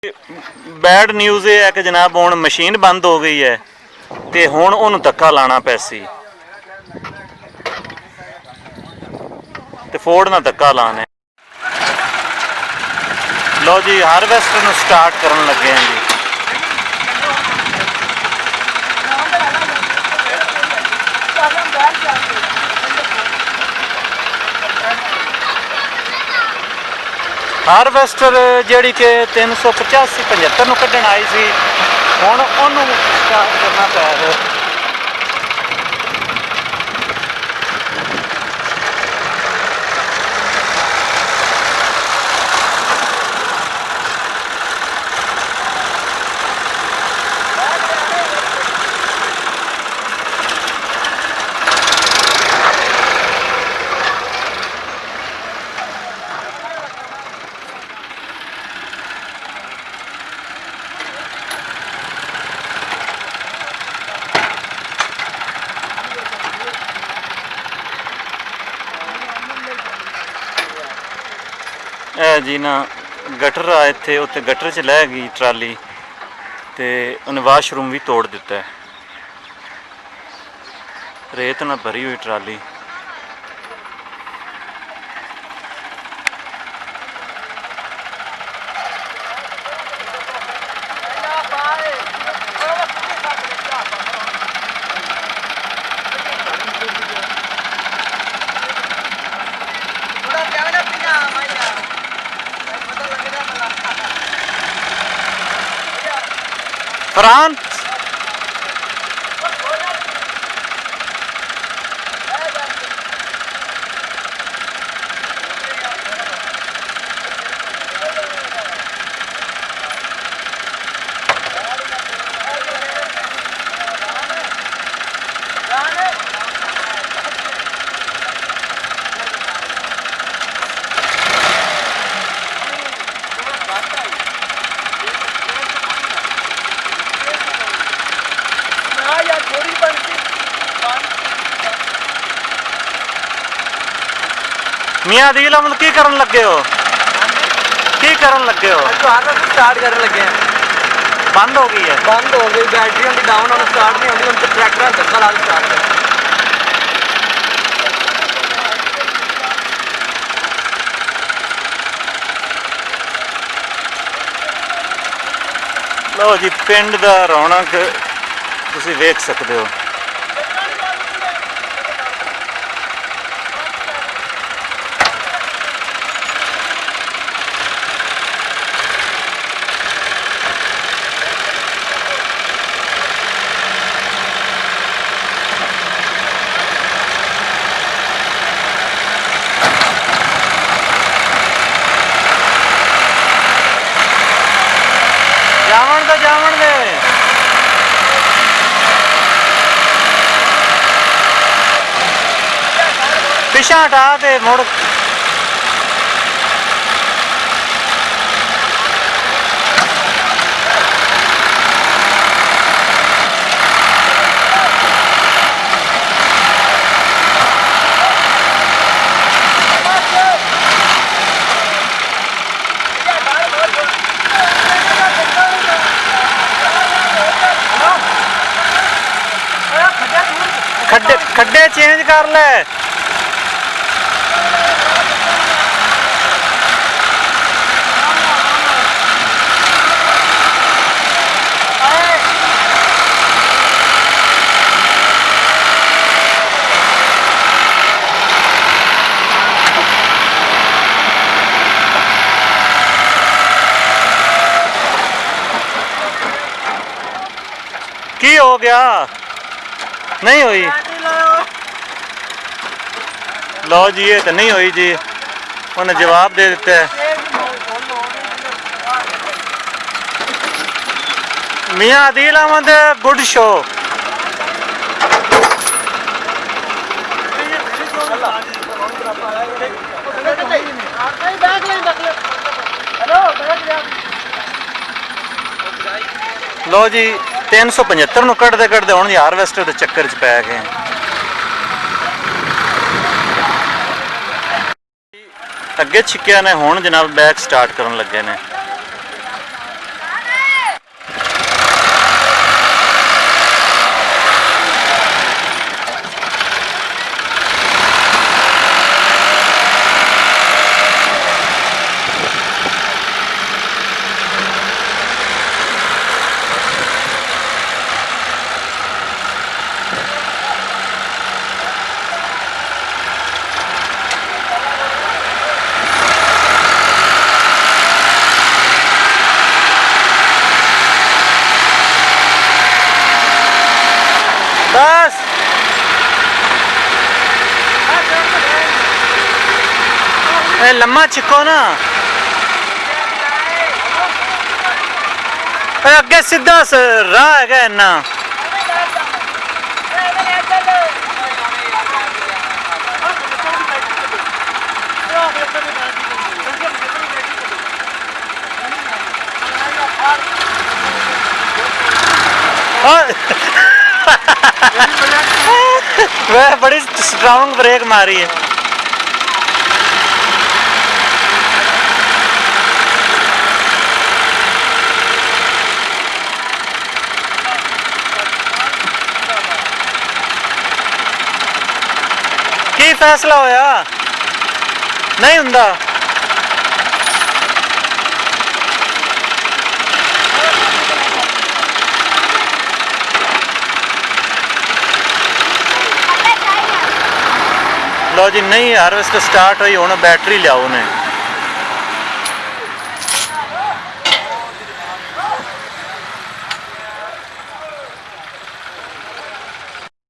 Bad news ये है कि जनाब हुण मशीन बंद हो गई है तो हुण उहनूं धक्का लाना पैसी ते फोर्ड ना धक्का लाने। लो जी हारवेस्टर नूं स्टार्ट करन लगे हैं जी। हारवेस्टर जिहड़ी कि 385-75 नूं कड्ढण आई सी हुण उहनूं स्टार्ट करना पै रिहा। जी ना गटर आ इत्थे उत्ते गटर च लै गई ट्राली ते उन्हें वाशरूम भी तोड़ दिता है। रेत ना भरी हुई ट्राली। फरहान मियां अदील अहमद की करन लगे हो? की करन लगे हो? स्टार्ट करने लगे हैं। बंद हो गई है? बंद हो गई, बैटरी उनकी डाउन होना स्टार्ट नहीं होगी, उनके ट्रैक्टर धक्का ला स्टार्ट कर। लो जी पिंड दा रौनक तुसीं वेख सकते हो। जावन दे पिछा हटा दे मुड़ खड्डे खड्डे चेंज कर ले। की हो गया? नहीं हुई? लो जी ये तो नहीं हुई जी, उन्हें जवाब दे देता है। मियां अदील अहमद गुड शो। लो जी 375 नूं कढ़दे कढ़दे हुण हारवेस्टर के चक्कर च पै गए। अगे छिक्किया ने हुण जनाब बैक स्टार्ट करन लगे ने। ਇਹ ਲੰਮਾ ਚਿੱਕੋ ਨਾ ਇਹ ਅੱਗੇ ਸਿੱਧਾ ਰਾਹ ਹੈਗਾ ਇੰਨਾ वह बड़ी स्ट्रॉन्ग ब्रेक मारी है की फैसला होया नहीं हुंदा लो जी नहीं हार्वेस्ट स्टार्ट हुई हुण बैटरी लियाओ ने